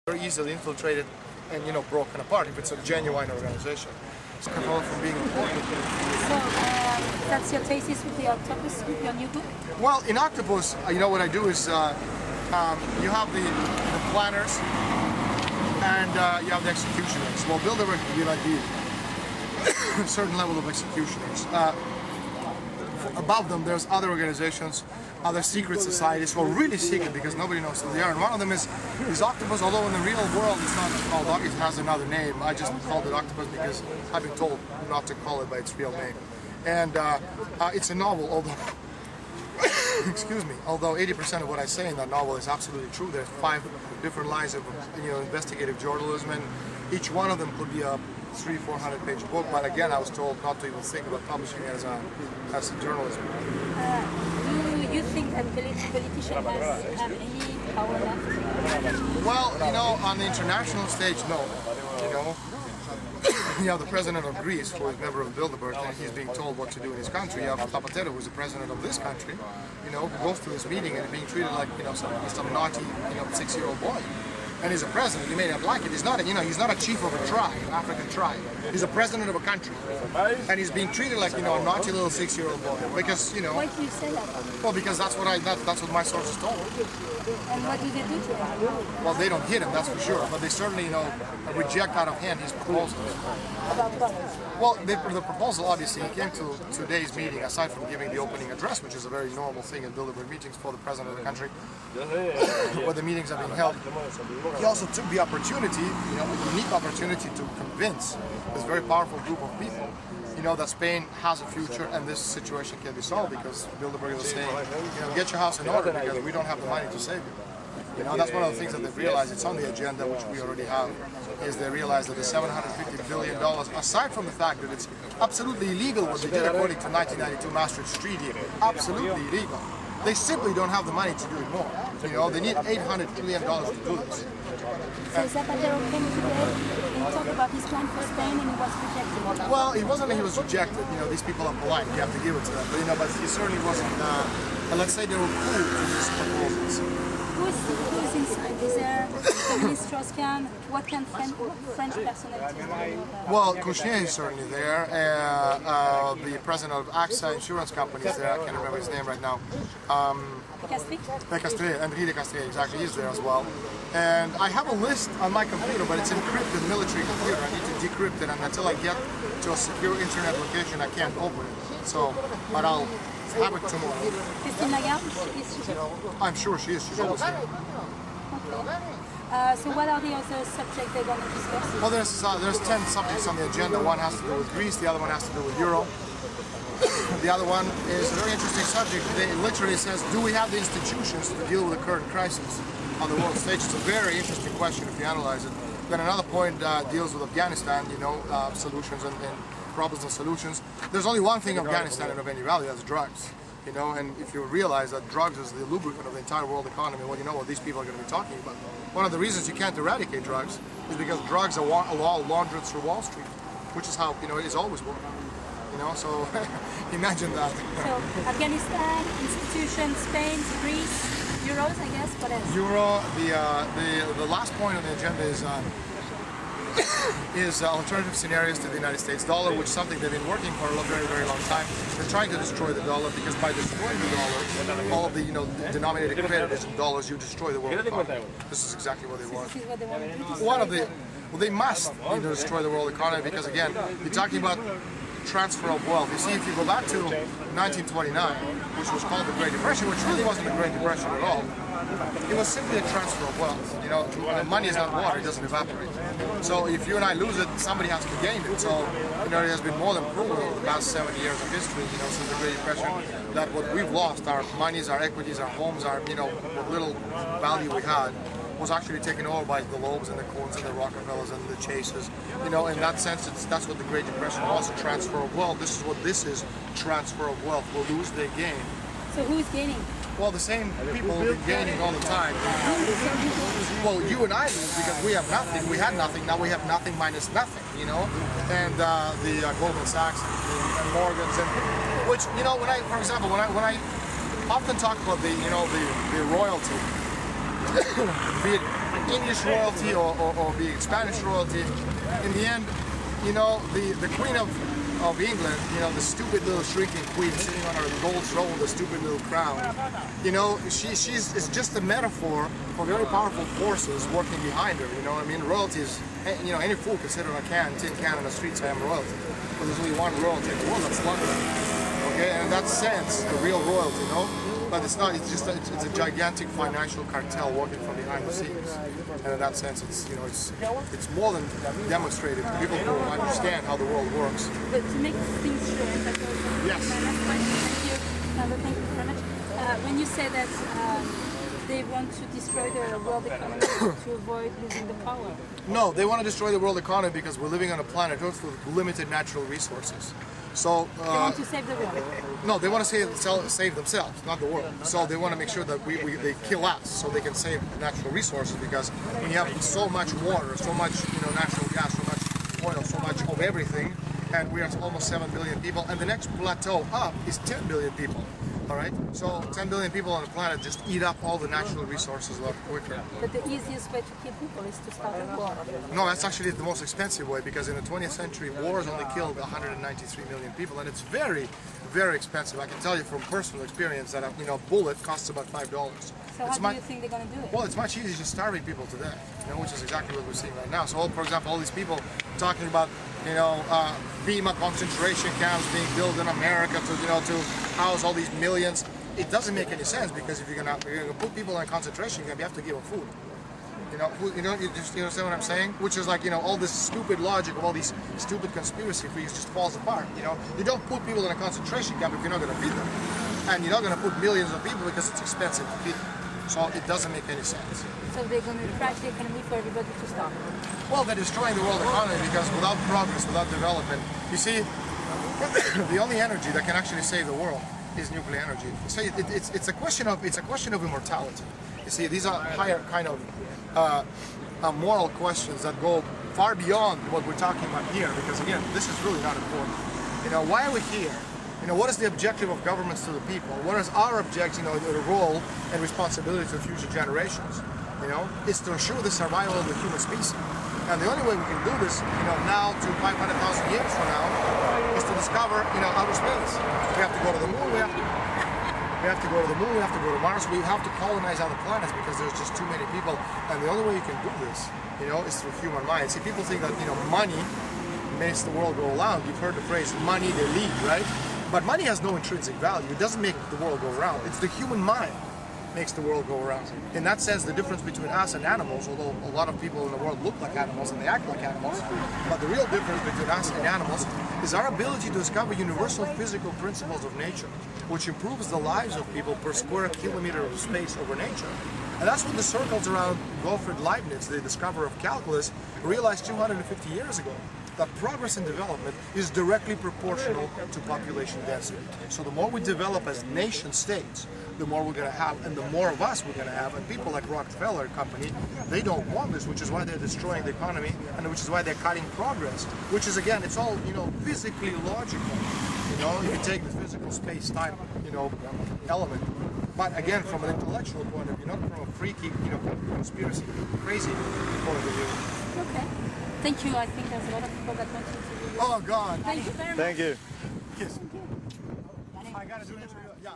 Very easily infiltrated and broken apart if it's a genuine organization. It's controlled from being important. So that's your thesis with the octopus, with your new book? Well, in Octopus, what I do is you have the planners and you have the executioners. Well, Bilderberg would be like the certain level of executioners. Above them, there's other organizations, other secret societies, well, really secret because nobody knows who they are. And one of them is Octopus, although in the real world it's not called Octopus, it has another name. I just called it Octopus because I've been told not to call it by its real name. And it's a novel, although, excuse me, although 80% of what I say in that novel is absolutely true. There's 5 different lines of investigative journalism, and each one of them could be a 300-400 page book, but again, I was told not to even think about publishing it as a journalism. Do you think that politicians have any power left? Well, on the international stage, no. You have the president of Greece, who is a member of Bilderberg, and he's being told what to do in his country. You have Zapatero, who's the president of this country, who goes to this meeting and is being treated like, some naughty, 6-year-old boy. And he's a president. You may not like it. He's not, he's not a chief of a tribe, African tribe. He's a president of a country, and he's being treated like, a naughty little 6-year-old boy. Because, Why do you say that? Well, because that's what my sources told me. And what do they do to him? Well, they don't hit him, that's for sure. But they certainly, reject out of hand his proposals. About what? Well, the proposal, obviously, he came to today's meeting, aside from giving the opening address, which is a very normal thing in Bilderberg meetings for the president of the country, where the meetings are being held. He also took the opportunity, a unique opportunity to convince this very powerful group of people, that Spain has a future and this situation can be solved because Bilderberg was saying, get your house in order because we don't have the money to save you. That's one of the things that they've realized. It's on the agenda, which we already have, is they realize that the $750 billion, aside from the fact that it's absolutely illegal what they did according to 1992 Maastricht Treaty, absolutely illegal. They simply don't have the money to do it more. They need $800 billion to do this. So Zapatero came today and talked about his plan for Spain and he was rejected. Well, it wasn't that he was rejected. These people are polite. You have to give it to them. But he certainly wasn't. Let's say they were cool to his proposals. Who's inside? Is there Communist Strauss-Kahn? What can French personalities do? Well, Kouchner is certainly there. The president of AXA insurance company is there. I can't remember his name right now. Castries? Henri de Castries, exactly. He's there as well. And I have a list on my computer, but it's encrypted military computer. I need to decrypt it, and until I get to a secure internet location, I can't open it. So, but I'll have it tomorrow. Christine Lagarde, is she? I'm sure she is. She's always here. Okay. So what are the other subjects they're going to discuss? Well, there's 10 subjects on the agenda. One has to do with Greece, the other one has to do with Euro. The other one is a very interesting subject. It literally says, do we have the institutions to deal with the current crisis on the world stage? It's a very interesting question if you analyze it. Then another point deals with Afghanistan, solutions and problems and solutions. There's only one thing Afghanistan and of any value, that's drugs. And if you realize that drugs is the lubricant of the entire world economy, well, you know what these people are going to be talking about. One of the reasons you can't eradicate drugs is because drugs are all laundered through Wall Street, which is how, it is always worked. So imagine that. So Afghanistan, institutions, Spain, Greece, euros, I guess. What else? Euro. The last point on the agenda is alternative scenarios to the United States dollar, which is something they've been working for a very, very long time. They're trying to destroy the dollar because by destroying the dollar, all of the denominated credit is in dollars. You destroy the world economy. This is exactly what they want. This is what they want to do. Well, they must destroy the world economy because again, you're talking about transfer of wealth. You see, if you go back to 1929, which was called the Great Depression, which really wasn't the Great Depression at all, it was simply a transfer of wealth. Money is not water, it doesn't evaporate. So if you and I lose it, somebody has to gain it. So, it has been more than proven over the past 70 years of history, since the Great Depression, that what we've lost, our monies, our equities, our homes, our, what little value we had, was actually taken over by the Lobes and the Cohns and the Rockefellers and the Chases. In that sense, that's what the Great Depression was, a transfer of wealth. This is what this is, transfer of wealth. We'll lose, they gain. So who's gaining? Well, the same people have been gaining all the time. Well, you and I lose because we have nothing. We had nothing, now we have nothing minus nothing, And the Goldman Sachs and Morgans, and which, for example, when I often talk about the royalty, be it English royalty or be it Spanish royalty, in the end, you know, the Queen of England, you know, the stupid little shrieking queen sitting on her gold throne with a stupid little crown, you know, it's just a metaphor for very powerful forces working behind her, you know. I mean, royalty is, you know, any fool can sit on a tin can in the street say I'm royalty. But there's only one royalty in the world, that's London. Okay, and in that sense, the real royalty, you know. But it's not, it's just it's a gigantic financial cartel working from behind the scenes. And in that sense, it's, you know, it's more than demonstrated to people who understand how the world works. But to make things sure, that was Yes. my last point. Thank you. Thank you very much. When you say that they want to destroy the world economy to avoid losing the power. No, they want to destroy the world economy because we're living on a planet Earth with limited natural resources. So They want to save the world. no, they want to save themselves, not the world. So they want to make sure that they kill us so they can save natural resources, because when you have so much water, so much, you know, natural gas, so much oil, so much of everything, and we are almost 7 billion people, and the next plateau up is 10 billion people. All right, so 10 billion people on the planet just eat up all the natural resources a lot quicker. But the easiest way to kill people is to start a war. No, that's actually the most expensive way, because in the 20th century, wars only killed 193 million people, and it's very, very expensive. I can tell you from personal experience that you know, a bullet costs about $5. So how do you think they're going to do it? Well, it's much easier just starving people to death, you know, which is exactly what we're seeing right now. So, for example, all these people talking about, you know, FEMA concentration camps being built in America to, you know, to house all these millions. It doesn't make any sense, because if you're gonna put people in a concentration camp, you have to give them food. You understand what I'm saying? Which is like, you know, all this stupid logic of all these stupid conspiracy theories just falls apart. You know, you don't put people in a concentration camp if you're not going to feed them, and you're not going to put millions of people because it's expensive to feed them. So it doesn't make any sense. So they're going to crash the economy for everybody to stop. Well, they're destroying the world economy, because without progress, without development, you see, the only energy that can actually save the world is nuclear energy. So it's a question of immortality. You see, these are higher kind of moral questions that go far beyond what we're talking about here, because again, this is really not important. You know, why are we here? You know, what is the objective of governments to the people? What is our objective, you know, the role and responsibility to future generations? You know, it's to ensure the survival of the human species. And the only way we can do this, you know, now to 500,000 years from now, is to discover, you know, outer space. We have to go to the moon, we have to go to the moon, we have to go to Mars, we have to colonize other planets, because there's just too many people. And the only way you can do this, you know, is through human mind. See, people think that, you know, money makes the world go around. You've heard the phrase, money they lead, right? But money has no intrinsic value. It doesn't make the world go around. It's the human mind makes the world go around. In that sense, the difference between us and animals, although a lot of people in the world look like animals and they act like animals, but the real difference between us and animals is our ability to discover universal physical principles of nature, which improves the lives of people per square kilometer of space over nature. And that's what the circles around Gottfried Leibniz, the discoverer of calculus, realized 250 years ago. That progress and development is directly proportional to population density. So the more we develop as nation states, the more we're going to have, and the more of us we're going to have. And people like Rockefeller and company, they don't want this, which is why they're destroying the economy, and which is why they're cutting progress. Which is, again, it's all, you know, physically logical. You know, if you take the physical space-time, you know, element. But again, from an intellectual point of view, not from a freaky, you know, conspiracy, crazy point of view. Okay. Thank you. I think there's a lot of people that want to interview you. Oh, God. Thank you very much. Thank you. Yes. I got to do an interview. Yeah.